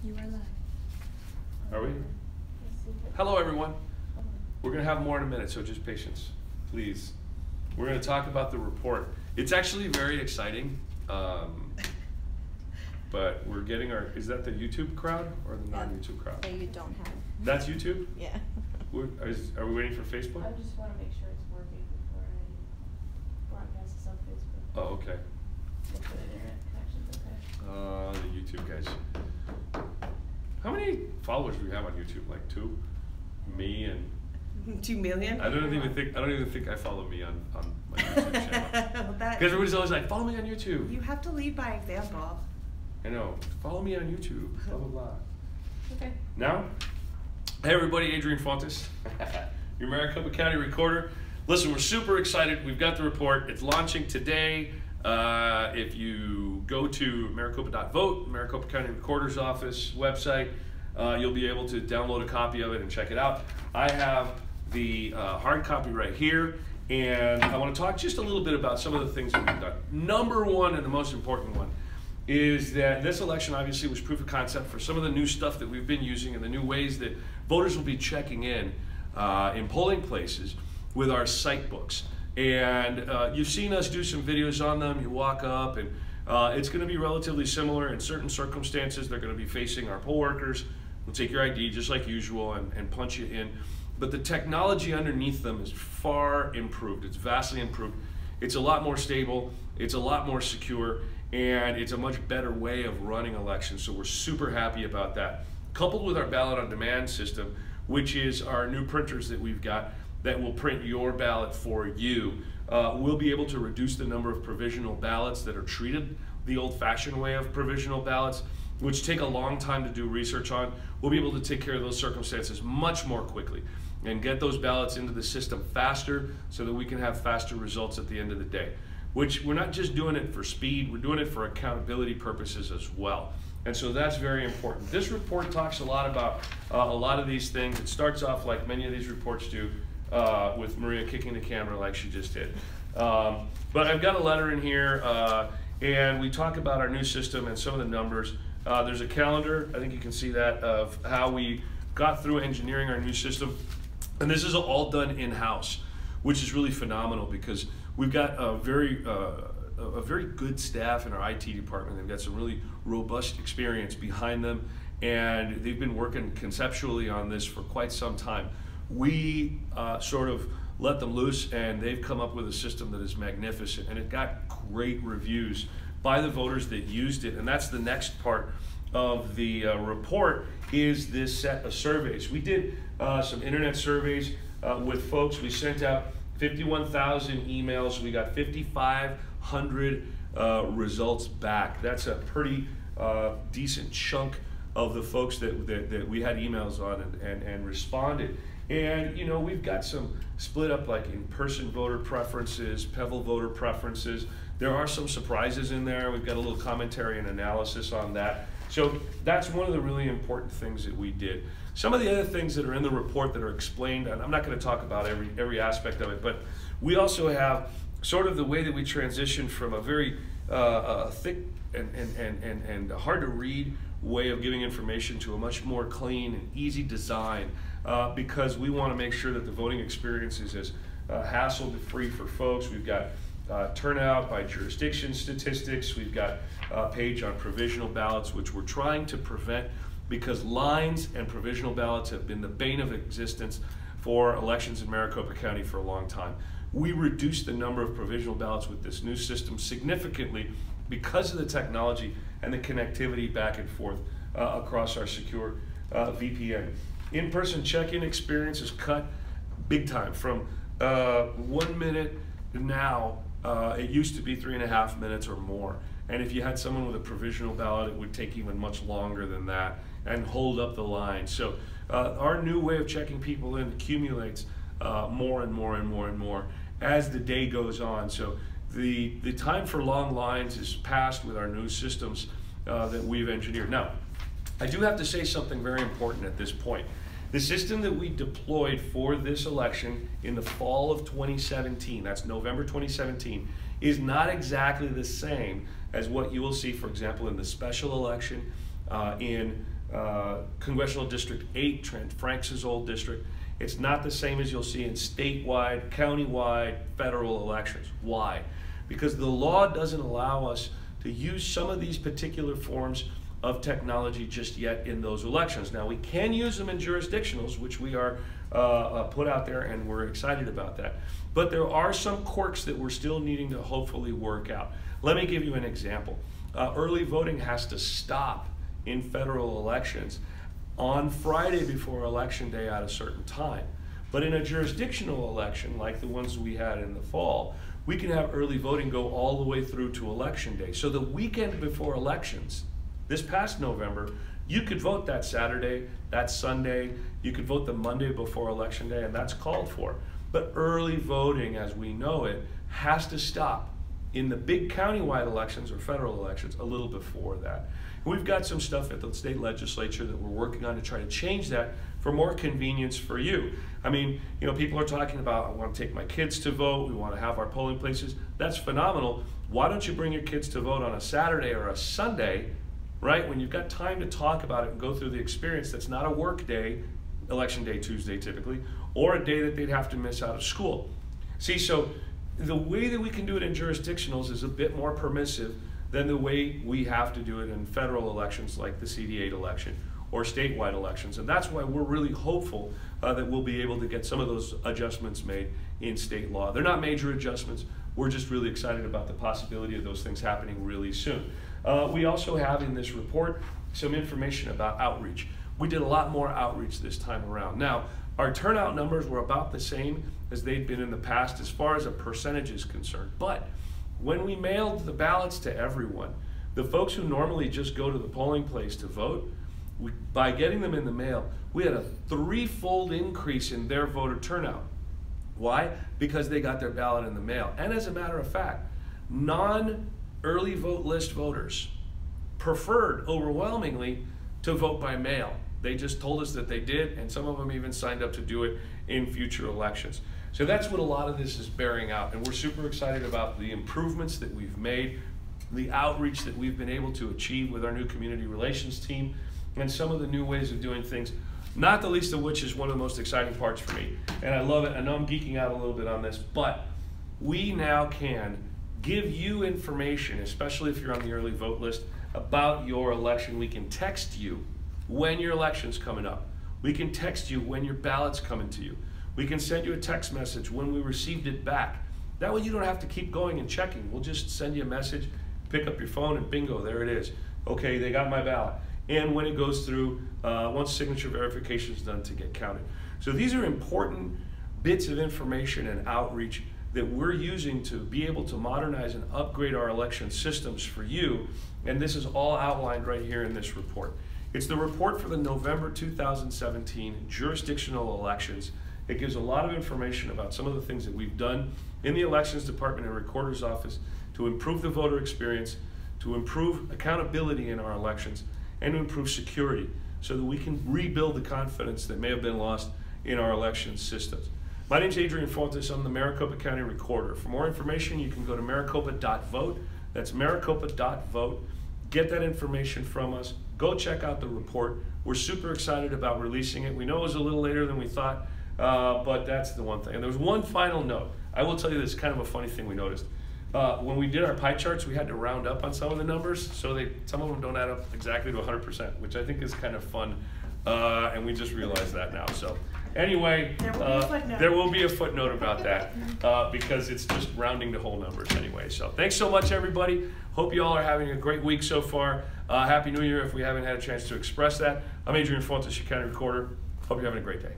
You are live. Are we? Hello, everyone. We're going to have more in a minute, so just patience, please. We're going to talk about the report. It's actually very exciting, but we're getting our, is that the YouTube crowd or the non-YouTube crowd? That you don't have. That's YouTube? Yeah. Are we waiting for Facebook? I just want to make sure it's working before I broadcast this on Facebook. Oh, okay. If the internet connection's okay. The YouTube guys. How many followers do we have on YouTube? Like 2? Me and 2 million? I don't even think I follow me on my YouTube channel. Because everybody's always like, follow me on YouTube. You have to lead by example. I know. Follow me on YouTube. Blah blah blah. Okay. Now, hey everybody, Adrian Fontes, your Maricopa County Recorder. Listen, we're super excited. We've got the report. It's launching today. If you go to maricopa.vote, Maricopa County Recorder's Office website, you'll be able to download a copy of it and check it out. I have the hard copy right here, and I want to talk just a little bit about some of the things that we've done. Number one, and the most important one, is that this election obviously was proof of concept for some of the new stuff that we've been using and the new ways that voters will be checking in polling places with our site books. And you've seen us do some videos on them. You walk up, and it's going to be relatively similar. In certain circumstances, they're going to be facing our poll workers. We'll take your ID just like usual and punch you in. But the technology underneath them is far improved. It's vastly improved. It's a lot more stable. It's a lot more secure. And it's a much better way of running elections. So we're super happy about that. Coupled with our ballot on demand system, which is our new printers that we've got that will print your ballot for you. We'll be able to reduce the number of provisional ballots that are treated the old-fashioned way of provisional ballots, which take a long time to do research on. We'll be able to take care of those circumstances much more quickly and get those ballots into the system faster so that we can have faster results at the end of the day. Which we're not just doing it for speed, we're doing it for accountability purposes as well. And so that's very important. This report talks a lot about a lot of these things. It starts off like many of these reports do, with Maria kicking the camera like she just did. But I've got a letter in here, and we talk about our new system and some of the numbers. There's a calendar, I think you can see that, of how we got through engineering our new system. And this is all done in-house, which is really phenomenal because we've got a very good staff in our IT department. They've got some really robust experience behind them, and they've been working conceptually on this for quite some time. We sort of let them loose, and they've come up with a system that is magnificent, and it got great reviews by the voters that used it. And that's the next part of the report, is this set of surveys. We did some internet surveys with folks. We sent out 51,000 emails. We got 5,500 results back. That's a pretty decent chunk of the folks that we had emails on and responded. And you know, we've got some split up like in-person voter preferences, PEVL voter preferences. There are some surprises in there. We've got a little commentary and analysis on that. So that's one of the really important things that we did. Some of the other things that are in the report that are explained, and I'm not going to talk about every aspect of it, but we also have sort of the way that we transition from a very thick and hard to read way of giving information to a much more clean and easy design, because we want to make sure that the voting experience is as hassle-free for folks. We've got turnout by jurisdiction statistics. We've got a page on provisional ballots, which we're trying to prevent because lines and provisional ballots have been the bane of existence for elections in Maricopa County for a long time. We reduced the number of provisional ballots with this new system significantly because of the technology and the connectivity back and forth across our secure VPN. In-person check-in experience is cut big time from 1 minute now. It used to be 3.5 minutes or more. And if you had someone with a provisional ballot, it would take even much longer than that and hold up the line. So our new way of checking people in accumulates more and more and more and more as the day goes on. So the time for long lines is past with our new systems that we've engineered. Now, I do have to say something very important at this point. The system that we deployed for this election in the fall of 2017, that's November 2017, is not exactly the same as what you will see, for example, in the special election in Congressional District 8, Trent Franks' old district. It's not the same as you'll see in statewide, countywide, federal elections. Why? Because the law doesn't allow us to use some of these particular forms of technology just yet in those elections. Now, we can use them in jurisdictionals, which we are put out there, and we're excited about that. But there are some quirks that we're still needing to hopefully work out. Let me give you an example. Early voting has to stop in federal elections on Friday before Election Day at a certain time. But in a jurisdictional election, like the ones we had in the fall, we can have early voting go all the way through to Election Day. So the weekend before elections, this past November, you could vote that Saturday, that Sunday, you could vote the Monday before Election Day, and that's called for. But early voting, as we know it, has to stop in the big countywide elections or federal elections a little before that. And we've got some stuff at the state legislature that we're working on to try to change that for more convenience for you. I mean, you know, people are talking about, I want to take my kids to vote, we want to have our polling places. That's phenomenal. Why don't you bring your kids to vote on a Saturday or a Sunday, right, when you've got time to talk about it and go through the experience that's not a work day, Election Day Tuesday typically, or a day that they'd have to miss out of school. See, so the way that we can do it in jurisdictionals is a bit more permissive than the way we have to do it in federal elections like the CD8 election or statewide elections. And that's why we're really hopeful that we'll be able to get some of those adjustments made in state law. They're not major adjustments. We're just really excited about the possibility of those things happening really soon. We also have in this report some information about outreach. We did a lot more outreach this time around. Now, our turnout numbers were about the same as they'd been in the past as far as a percentage is concerned. But when we mailed the ballots to everyone, the folks who normally just go to the polling place to vote, by getting them in the mail, we had a threefold increase in their voter turnout. Why? Because they got their ballot in the mail. And as a matter of fact, non-early vote list voters preferred overwhelmingly to vote by mail. They just told us that they did, and some of them even signed up to do it in future elections. So that's what a lot of this is bearing out, and we're super excited about the improvements that we've made, the outreach that we've been able to achieve with our new community relations team, and some of the new ways of doing things, not the least of which is one of the most exciting parts for me. And I love it. I know I'm geeking out a little bit on this, but we now can give you information, especially if you're on the early vote list, about your election. We can text you when your election's coming up. We can text you when your ballot's coming to you. We can send you a text message when we received it back. That way you don't have to keep going and checking. We'll just send you a message, pick up your phone, and bingo, there it is. Okay, they got my ballot. And when it goes through, once signature verification is done to get counted. So these are important bits of information and outreach that we're using to be able to modernize and upgrade our election systems for you. And this is all outlined right here in this report. It's the report for the November 2017 jurisdictional elections. It gives a lot of information about some of the things that we've done in the Elections Department and Recorder's Office to improve the voter experience, to improve accountability in our elections, and to improve security so that we can rebuild the confidence that may have been lost in our election systems. My name's Adrian Fontes. I'm the Maricopa County Recorder. For more information, you can go to maricopa.vote. That's maricopa.vote. Get that information from us. Go check out the report. We're super excited about releasing it. We know it was a little later than we thought, but that's the one thing. And there was one final note. I will tell you this, kind of a funny thing we noticed. When we did our pie charts, we had to round up on some of the numbers, so some of them don't add up exactly to 100%, which I think is kind of fun, and we just realized that now. So anyway, there will be a footnote about that, because it's just rounding to whole numbers anyway. So thanks so much, everybody. Hope you all are having a great week so far. Happy New Year if we haven't had a chance to express that. I'm Adrian Fontes, your County Recorder. Hope you're having a great day.